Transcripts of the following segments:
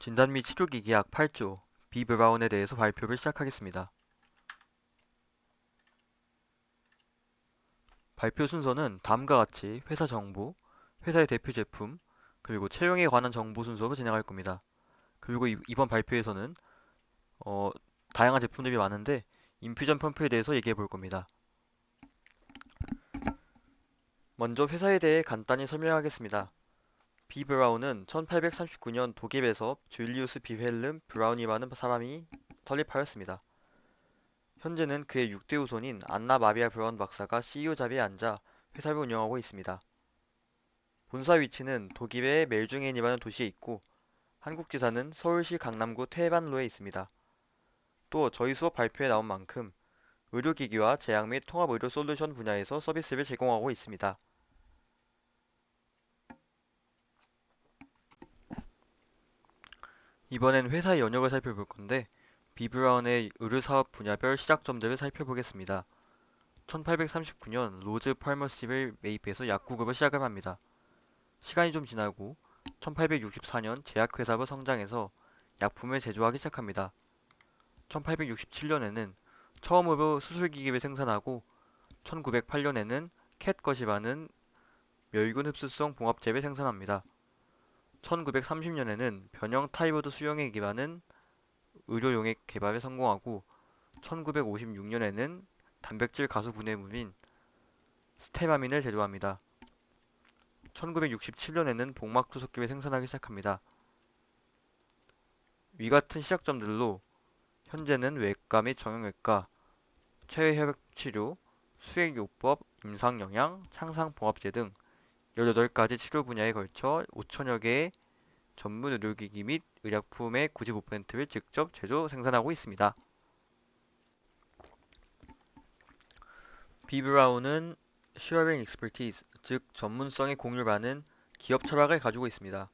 진단 및 치료기기 약 8조, 비 브라운에 대해서 발표를 시작하겠습니다. 발표 순서는 다음과 같이 회사 정보, 회사의 대표 제품, 그리고 채용에 관한 정보 순서로 진행할 겁니다. 그리고 이번 발표에서는 어, 다양한 제품들이 많은데 인퓨전 펌프에 대해서 얘기해 볼 겁니다. 먼저 회사에 대해 간단히 설명하겠습니다. 비 브라운은 1839년 독일에서 줄리우스 비헬름 브라운이라는 사람이 설립하였습니다. 현재는 그의 6대 후손인 안나 마리아 브라운 박사가 CEO 자리에 앉아 회사를 운영하고 있습니다. 본사 위치는 독일의 멜중엔이라는 도시에 있고 한국 지사는 서울시 강남구 태반로에 있습니다. 또 저희 수업 발표에 나온 만큼 의료기기와 제약 및 통합의료 솔루션 분야에서 서비스를 제공하고 있습니다. 이번엔 회사의 연역을 살펴볼 건데 비브라운의 의료사업 분야별 시작점들을 살펴보겠습니다. 1839년 로즈 팔머시를 매입해서 약국으로 시작을 합니다. 시간이 좀 지나고 1864년 제약회사로 성장해서 약품을 제조하기 시작합니다. 1867년에는 처음으로 수술기기를 생산하고 1908년에는 캣것이라는 멸균 흡수성 봉합제를 생산합니다. 1930년에는 변형 타이로드 수용액 기반은 의료용액 개발에 성공하고 1956년에는 단백질 가수 분해물인 스테라민을 제조합니다. 1967년에는 복막투석기를 생산하기 시작합니다. 위 같은 시작점들로 현재는 외과 및 정형외과, 체외혈액치료, 수액요법, 임상영양, 창상봉합제 등 18가지 치료 분야에 걸쳐 5천여 개의 전문 의료기기 및 의약품의 95%를 직접 제조 생산하고 있습니다. 비브라운은 Sharing Expertise, 즉 전문성의 공유라는 기업 철학을 가지고 있습니다.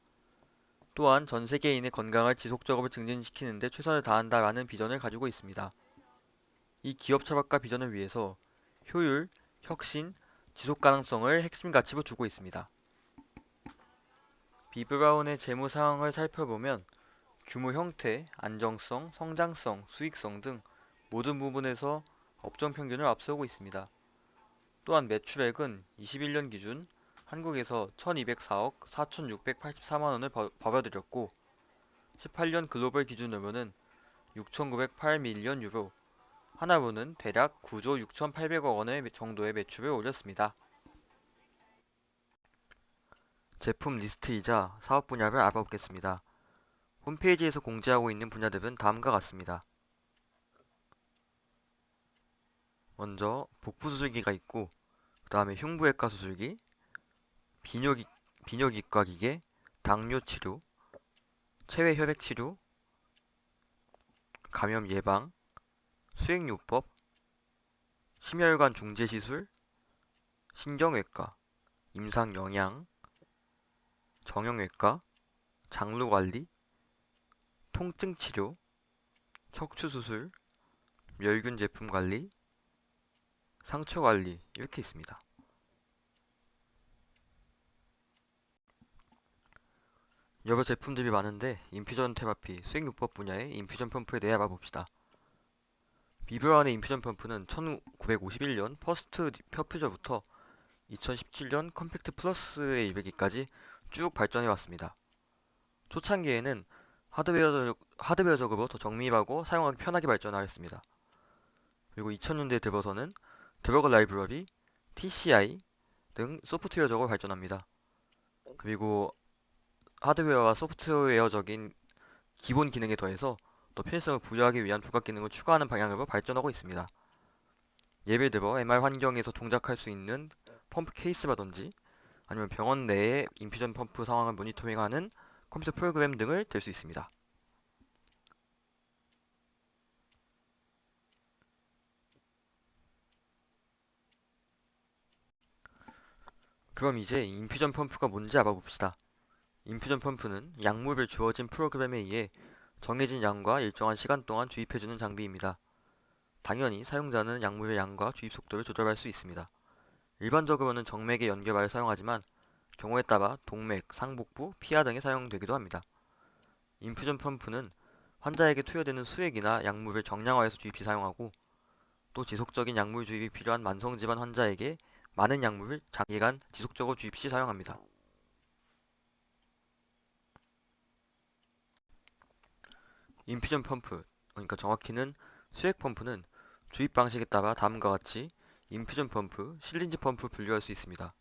또한 전 세계인의 건강을 지속적으로 증진시키는 데 최선을 다한다라는 비전을 가지고 있습니다. 이 기업 철학과 비전을 위해서 효율, 혁신, 지속 가능성을 핵심 가치로 두고 있습니다. 비브라운의 재무 상황을 살펴보면 규모 형태, 안정성, 성장성, 수익성 등 모든 부분에서 업종 평균을 앞서고 있습니다. 또한 매출액은 21년 기준 한국에서 1204억 4684만 원을 벌어들였고 18년 글로벌 기준으로는 6908 밀리언 유로, 하나로는 대략 9조 6800억 원의 정도의 매출을 올렸습니다. 제품 리스트이자 사업 분야를 알아보겠습니다. 홈페이지에서 공지하고 있는 분야들은 다음과 같습니다. 먼저 복부 수술기가 있고 그 다음에 흉부외과 수술기, 비뇨기, 비뇨기과 기계, 당뇨 치료, 체외 혈액 치료, 감염 예방, 수액요법, 심혈관 중재 시술, 신경외과, 임상 영양, 정형외과, 장루 관리, 통증 치료, 척추 수술, 멸균 제품 관리, 상처 관리 이렇게 있습니다. 여러 제품들이 많은데 인퓨전 테라피, 수액요법 분야의 인퓨전 펌프에 대해 알아봅시다. 비브라운의 인퓨전 펌프는 1951년 퍼스트 퍼퓨저부터 2017년 컴팩트 플러스에 이르기까지 쭉 발전해 왔습니다. 초창기에는 하드웨어적으로 더 정밀하고 사용하기 편하게 발전하였습니다. 그리고 2000년대 들어서는 드러그 라이브러리, TCI 등 소프트웨어적으로 발전합니다. 그리고 하드웨어와 소프트웨어적인 기본 기능에 더해서 더 편의성을 부여하기 위한 부가 기능을 추가하는 방향으로 발전하고 있습니다. 예를 들어 MR 환경에서 동작할 수 있는 펌프 케이스라든지 아니면 병원 내의 인퓨전 펌프 상황을 모니터링하는 컴퓨터 프로그램 등을 들 수 있습니다. 그럼 이제 인퓨전 펌프가 뭔지 알아봅시다. 인퓨전 펌프는 약물을 주어진 프로그램에 의해 정해진 양과 일정한 시간 동안 주입해주는 장비입니다. 당연히 사용자는 약물의 양과 주입 속도를 조절할 수 있습니다. 일반적으로는 정맥에 연결하여 사용하지만 경우에 따라 동맥, 상복부, 피하 등에 사용되기도 합니다. 인퓨전 펌프는 환자에게 투여되는 수액이나 약물을 정량화해서 주입 시 사용하고 또 지속적인 약물 주입이 필요한 만성질환 환자에게 많은 약물을 장기간 지속적으로 주입 시 사용합니다. 인퓨전 펌프, 그러니까 정확히는 수액 펌프는 주입 방식에 따라 다음과 같이 인퓨전 펌프, 실린지 펌프 분류할 수 있습니다.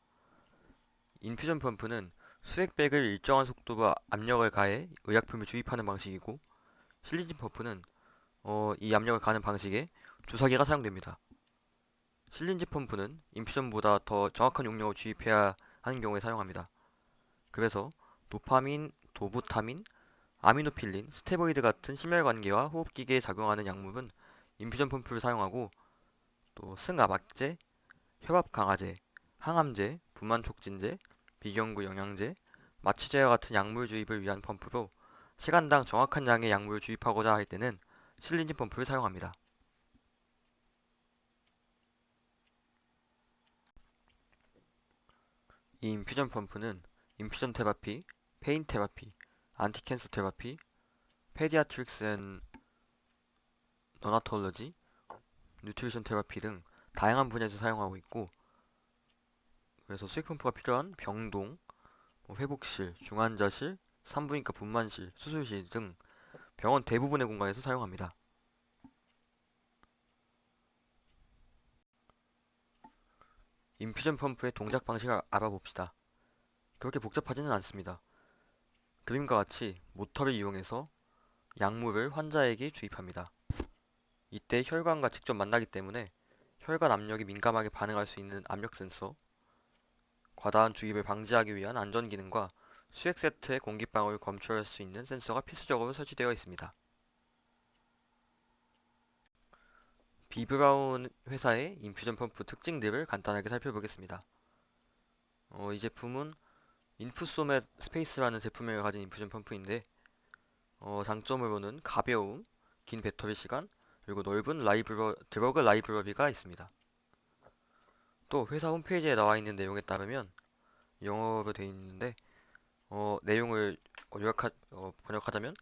인퓨전 펌프는 수액백을 일정한 속도로 압력을 가해 의약품을 주입하는 방식이고 실린지 펌프는 이 압력을 가는 방식에 주사기가 사용됩니다. 실린지 펌프는 인퓨전보다 더 정확한 용량을 주입해야 하는 경우에 사용합니다. 그래서 도파민, 도부타민, 아미노필린, 스테로이드 같은 심혈관계와 호흡기계에 작용하는 약물은 인퓨전 펌프를 사용하고 또 승압악제, 혈압 강화제, 항암제, 부만 촉진제, 비경구 영양제, 마취제와 같은 약물 주입을 위한 펌프로 시간당 정확한 양의 약물을 주입하고자 할 때는 실린지 펌프를 사용합니다. 이 인퓨전 펌프는 인퓨전 테라피, 페인 테라피, 안티캔서 테라피, 페디아트릭스 앤 너나톨러지, 뉴트리션 테라피 등 다양한 분야에서 사용하고 있고 그래서 수액 펌프가 필요한 병동, 회복실, 중환자실, 산부인과 분만실, 수술실 등 병원 대부분의 공간에서 사용합니다. 인퓨전 펌프의 동작 방식을 알아봅시다. 그렇게 복잡하지는 않습니다. 그림과 같이 모터를 이용해서 약물을 환자에게 주입합니다. 이때 혈관과 직접 만나기 때문에 혈관 압력이 민감하게 반응할 수 있는 압력 센서, 과다한 주입을 방지하기 위한 안전 기능과 수액 세트의 공기방울을 검출할 수 있는 센서가 필수적으로 설치되어 있습니다. 비브라운 회사의 인퓨전 펌프 특징들을 간단하게 살펴보겠습니다. 이 제품은 인프소맷 스페이스라는 제품명을 가진 인퓨전 펌프인데 장점으로는 가벼움, 긴 배터리 시간, 그리고 넓은 드러그 라이브러리가 있습니다. 또 회사 홈페이지에 나와 있는 내용에 따르면 영어로 되어 있는데 내용을 번역하자면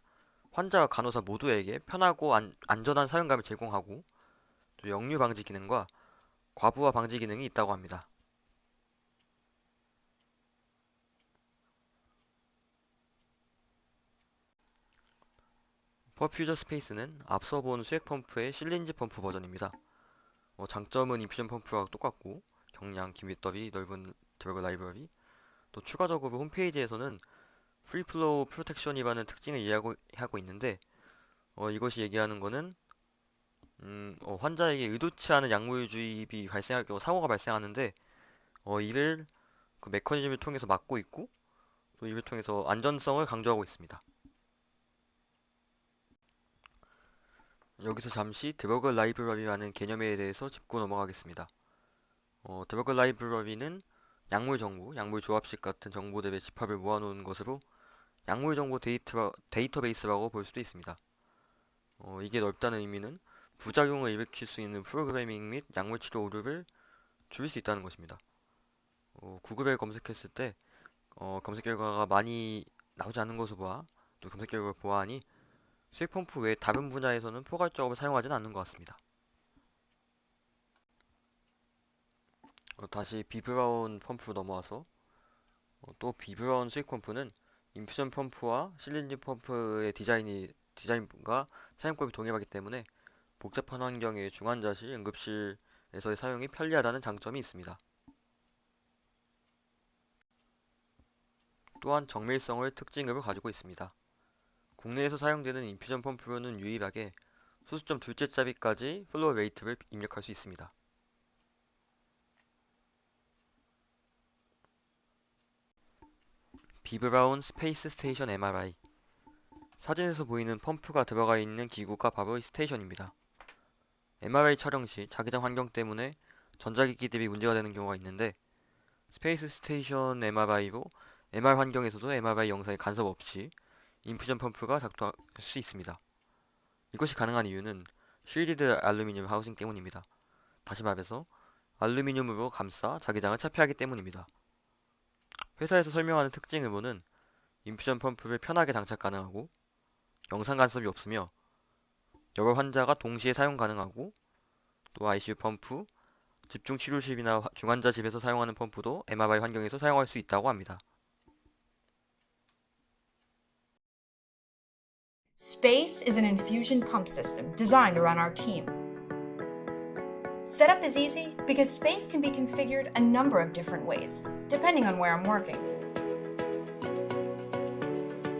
환자와 간호사 모두에게 편하고 안전한 사용감을 제공하고 또 역류 방지 기능과 과부하 방지 기능이 있다고 합니다. 퍼퓨저 스페이스는 앞서 본 수액 펌프의 실린지 펌프 버전입니다. 장점은 인퓨전 펌프와 똑같고 경량, 긴 배터리, 넓은 드러그 라이브러리 또 추가적으로 홈페이지에서는 프리플로우 프로텍션이라는 특징을 이야기하고 있는데 이것이 얘기하는 거는 환자에게 의도치 않은 약물 주입이 발생할 경우 사고가 발생하는데 이를 그 메커니즘을 통해서 막고 있고 또 이를 통해서 안전성을 강조하고 있습니다. 여기서 잠시 드러그 라이브러리라는 개념에 대해서 짚고 넘어가겠습니다. 드러그 라이브러리는 약물 정보, 약물 조합식 같은 정보들의 집합을 모아놓은 것으로 약물 정보 데이터베이스라고 볼 수도 있습니다. 이게 넓다는 의미는 부작용을 일으킬 수 있는 프로그래밍 및 약물 치료 오류를 줄일 수 있다는 것입니다. 구글에 검색했을 때 검색 결과가 많이 나오지 않는 것으로 또 검색 결과를 보아하니 수액 펌프 외에 다른 분야에서는 포괄적으로 사용하지는 않는 것 같습니다. 다시 비브라운 펌프로 넘어와서 또 비브라운 수액 펌프는 인퓨전 펌프와 실린지 펌프의 디자인과 사용법이 동일하기 때문에 복잡한 환경의 중환자실, 응급실에서의 사용이 편리하다는 장점이 있습니다. 또한 정밀성을 특징으로 가지고 있습니다. 국내에서 사용되는 인퓨전 펌프로는 유일하게 소수점 둘째 짜비까지 플로우 레이트를 입력할 수 있습니다. 비브라운 스페이스 스테이션 MRI 사진에서 보이는 펌프가 들어가 있는 기구가 바로 이 스테이션입니다. MRI 촬영 시 자기장 환경 때문에 전자기기들이 문제가 되는 경우가 있는데 스페이스 스테이션 MRI로 MR 환경에서도 MRI 영상에 간섭 없이 인퓨전 펌프가 작동할 수 있습니다. 이것이 가능한 이유는 쉴디드 알루미늄 하우싱 때문입니다. 다시 말해서 알루미늄으로 감싸 자기장을 차폐하기 때문입니다. 회사에서 설명하는 특징으로는 인퓨전 펌프를 편하게 장착 가능하고 영상 간섭이 없으며 여러 환자가 동시에 사용 가능하고 또 ICU 펌프, 집중치료실이나 중환자 집에서 사용하는 펌프도 MRI 환경에서 사용할 수 있다고 합니다. Space is an infusion pump system designed around our team. Setup is easy because Space can be configured a number of different ways, depending on where I'm working.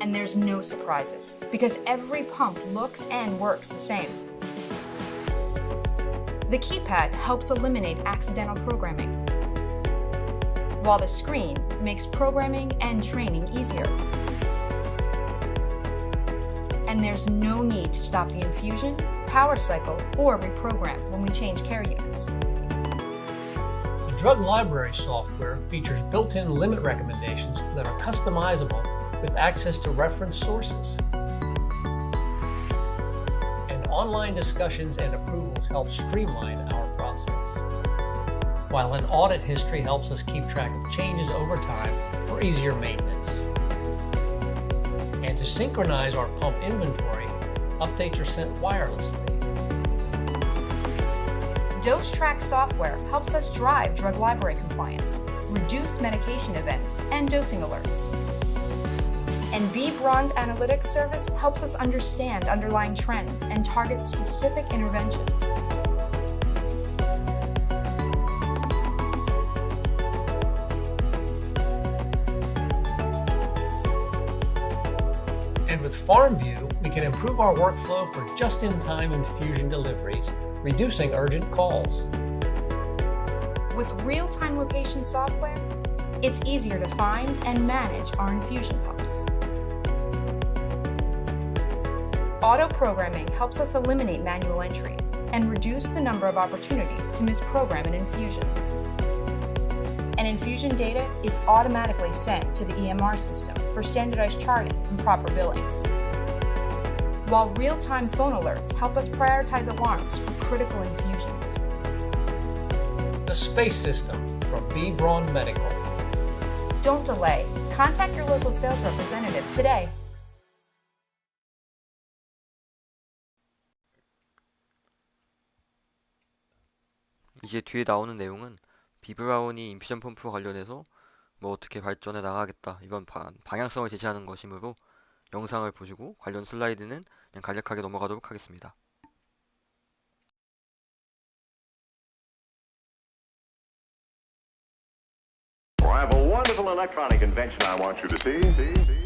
And there's no surprises, because every pump looks and works the same. The keypad helps eliminate accidental programming, while the screen makes programming and training easier. And there's no need to stop the infusion, power cycle, or reprogram when we change care units. The drug library software features built-in limit recommendations that are customizable with access to reference sources. And online discussions and approvals help streamline our process. While an audit history helps us keep track of changes over time for easier maintenance. And to synchronize our pump inventory, updates are sent wirelessly. DoseTrack software helps us drive drug library compliance, reduce medication events, and dosing alerts. And B-Bronze Analytics service helps us understand underlying trends and target specific interventions. And with FarmView, we can improve our workflow for just-in-time infusion deliveries, reducing urgent calls. With real-time location software, it's easier to find and manage our infusion pumps. Auto-programming helps us eliminate manual entries and reduce the number of opportunities to misprogram an infusion. And infusion data is automatically sent to the EMR system for standardized charting and proper billing. While real-time phone alerts help us prioritize alarms for critical infusions. The Space System from B. Braun Medical. Don't delay. Contact your local sales representative today. 이제 뒤에 나오는 내용은 비브라운이 인퓨전 펌프와 관련해서 뭐 어떻게 발전해 나가겠다 이번 방향성을 제시하는 것이므로 영상을 보시고 관련 슬라이드는 그냥 간략하게 넘어가도록 하겠습니다. I have a wonderful electronic invention I want you to see.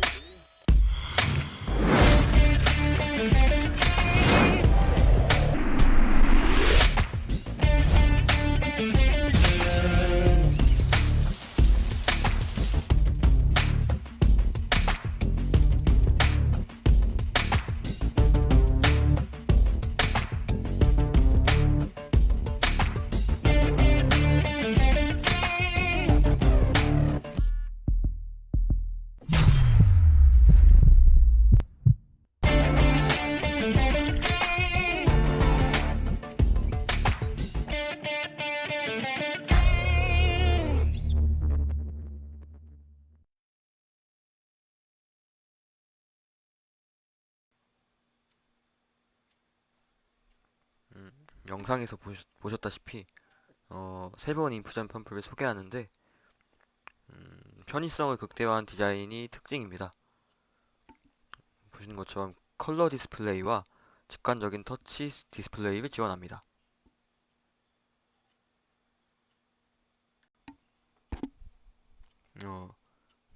영상에서 보셨다시피 세 번 인퓨전 펌프를 소개하는데 편의성을 극대화한 디자인이 특징입니다. 보시는 것처럼 컬러 디스플레이와 직관적인 터치 디스플레이를 지원합니다.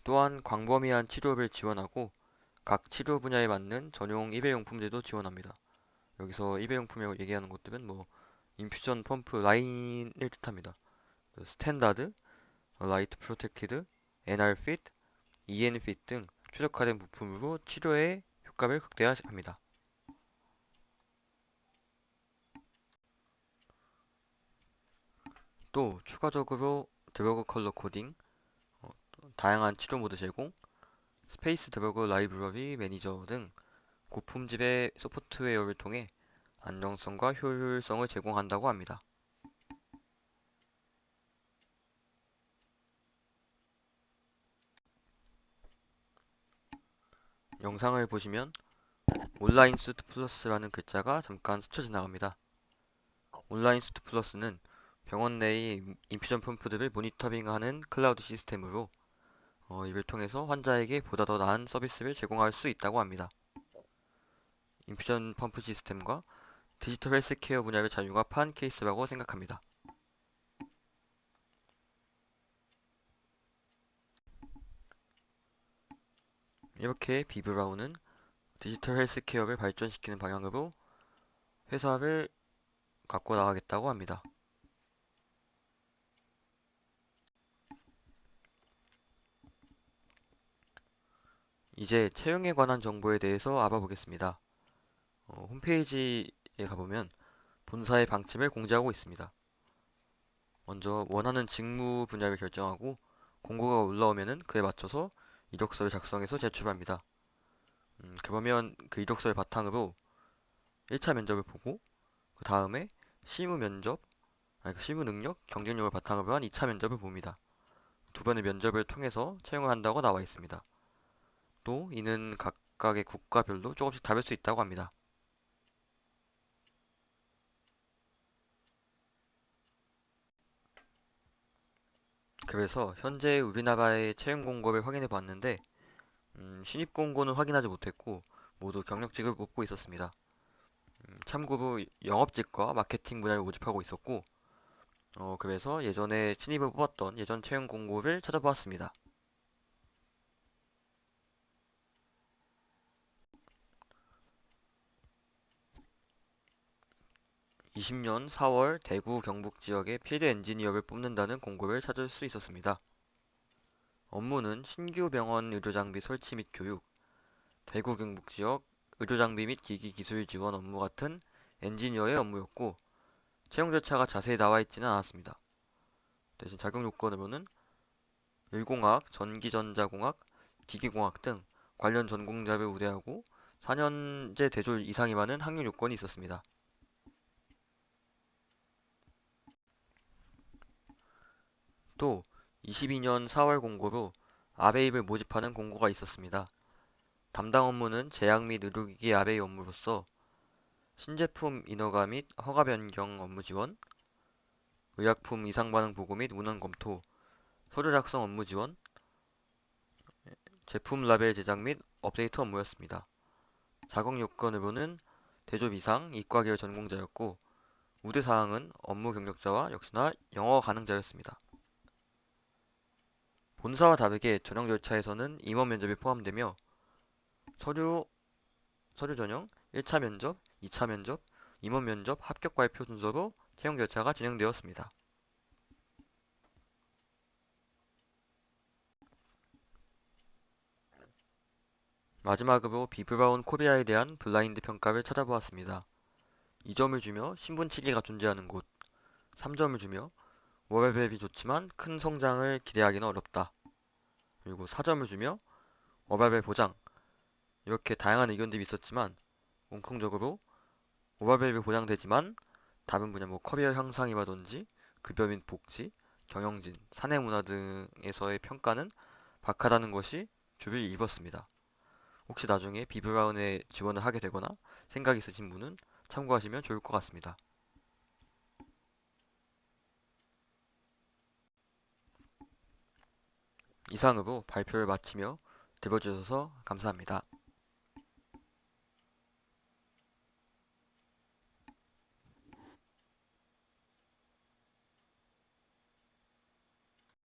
또한 광범위한 치료를 지원하고 각 치료 분야에 맞는 전용 일회용품들도 지원합니다. 여기서 일회용품이라고 얘기하는 것들은 뭐 인퓨전 펌프 라인을 뜻합니다. 스탠다드, 라이트 프로텍티드, NR 핏, EN 핏 등 최적화된 부품으로 치료의 효과를 극대화합니다. 또 추가적으로 드러그 컬러 코딩, 다양한 치료 모드 제공, 스페이스 드러그 라이브러리 매니저 등 고품질의 소프트웨어를 통해 안정성과 효율성을 제공한다고 합니다. 영상을 보시면 온라인 수트 플러스라는 글자가 잠깐 스쳐 지나갑니다. 온라인 수트 플러스는 병원 내의 인퓨전 펌프들을 모니터링하는 클라우드 시스템으로 이를 통해서 환자에게 보다 더 나은 서비스를 제공할 수 있다고 합니다. 인퓨전 펌프 시스템과 디지털 헬스케어 분야를 잘 융합한 케이스라고 생각합니다. 이렇게 비브라운은 디지털 헬스케어를 발전시키는 방향으로 회사를 갖고 나가겠다고 합니다. 이제 채용에 관한 정보에 대해서 알아보겠습니다. 홈페이지에 가보면 본사의 방침을 공지하고 있습니다. 먼저 원하는 직무 분야를 결정하고 공고가 올라오면은 그에 맞춰서 이력서를 작성해서 제출합니다. 그러면 그 이력서를 바탕으로 1차 면접을 보고 그 다음에 실무 면접, 아니 그 실무 능력, 경쟁력을 바탕으로 한 2차 면접을 봅니다. 두 번의 면접을 통해서 채용을 한다고 나와 있습니다. 또 이는 각각의 국가별로 조금씩 다를 수 있다고 합니다. 그래서 현재 우리나라의 채용 공고를 확인해 봤는데 신입 공고는 확인하지 못했고 모두 경력직을 뽑고 있었습니다. 참고로 영업직과 마케팅 분야를 모집하고 있었고 그래서 예전에 신입을 뽑았던 예전 채용 공고를 찾아보았습니다. 20년 4월 대구 경북 지역의 필드 엔지니어를 뽑는다는 공고를 찾을 수 있었습니다. 업무는 신규 병원 의료장비 설치 및 교육, 대구 경북 지역 의료장비 및 기기 기술 지원 업무 같은 엔지니어의 업무였고 채용 절차가 자세히 나와 있지는 않았습니다. 대신 자격 요건으로는 의공학, 전기전자공학, 기기공학 등 관련 전공자를 우대하고 4년제 대졸 이상이 많은 학력 요건이 있었습니다. 또 22년 4월 공고로 아베이를 모집하는 공고가 있었습니다. 담당 업무는 제약 및 의료기기 아베이 업무로서 신제품 인허가 및 허가 변경 업무 지원, 의약품 이상 반응 보고 및 운원 검토, 서류 작성 업무 지원, 제품 라벨 제작 및 업데이트 업무였습니다. 작업 요건으로는 대졸 이상 이과계열 전공자였고 우대 사항은 업무 경력자와 역시나 영어 가능자였습니다. 본사와 다르게 전형 절차에서는 임원 면접이 포함되며 서류, 서류 전형, 1차 면접, 2차 면접, 임원 면접, 합격 발표 순서로 채용 절차가 진행되었습니다. 마지막으로 비브라운 코리아에 대한 블라인드 평가를 찾아보았습니다. 2점을 주며 신분치기가 존재하는 곳, 3점을 주며 워라밸이 좋지만 큰 성장을 기대하기는 어렵다. 그리고 4점을 주며 워라밸 보장, 이렇게 다양한 의견들이 있었지만 공통적으로 워라밸이 보장되지만 다른 분야 커리어 향상이라든지 급여 및 복지, 경영진, 사내 문화 등에서의 평가는 박하다는 것이 주를 입었습니다. 혹시 나중에 비브라운에 지원을 하게 되거나 생각 있으신 분은 참고하시면 좋을 것 같습니다. 이상으로 발표를 마치며 들어주셔서 감사합니다.